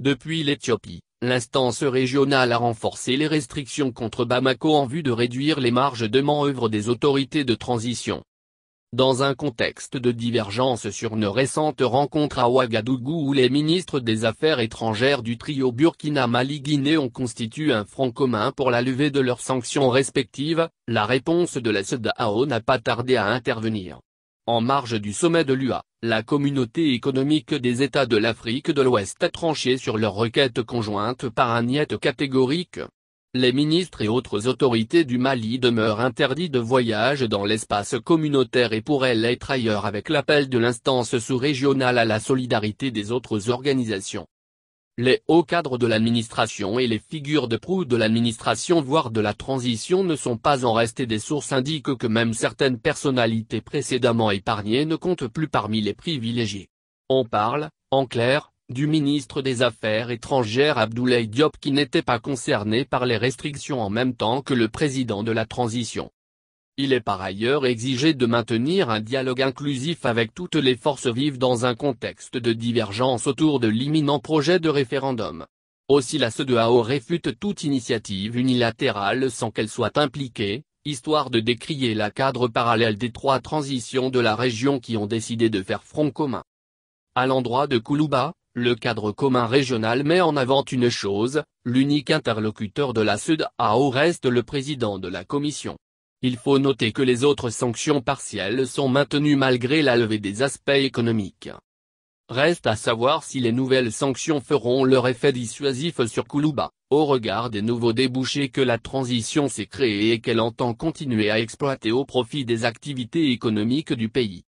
Depuis l'Éthiopie, l'instance régionale a renforcé les restrictions contre Bamako en vue de réduire les marges de manœuvre des autorités de transition. Dans un contexte de divergence sur une récente rencontre à Ouagadougou où les ministres des Affaires étrangères du trio Burkina-Mali-Guinée ont constitué un front commun pour la levée de leurs sanctions respectives, la réponse de la CEDEAO n'a pas tardé à intervenir. En marge du sommet de l'UA, la communauté économique des États de l'Afrique de l'Ouest a tranché sur leur requête conjointe par un niet catégorique. Les ministres et autres autorités du Mali demeurent interdits de voyage dans l'espace communautaire et pourraient l'être ailleurs avec l'appel de l'instance sous-régionale à la solidarité des autres organisations. Les hauts cadres de l'administration et les figures de proue de l'administration voire de la transition ne sont pas en reste et des sources indiquent que même certaines personnalités précédemment épargnées ne comptent plus parmi les privilégiés. On parle, en clair, du ministre des Affaires étrangères Abdoulaye Diop qui n'était pas concerné par les restrictions en même temps que le président de la transition. Il est par ailleurs exigé de maintenir un dialogue inclusif avec toutes les forces vives dans un contexte de divergence autour de l'imminent projet de référendum. Aussi la CEDEAO réfute toute initiative unilatérale sans qu'elle soit impliquée, histoire de décrier la cadre parallèle des trois transitions de la région qui ont décidé de faire front commun. À l'endroit de Koulouba, le cadre commun régional met en avant une chose, l'unique interlocuteur de la CEDEAO reste le président de la Commission. Il faut noter que les autres sanctions partielles sont maintenues malgré la levée des aspects économiques. Reste à savoir si les nouvelles sanctions feront leur effet dissuasif sur Koulouba, au regard des nouveaux débouchés que la transition s'est créée et qu'elle entend continuer à exploiter au profit des activités économiques du pays.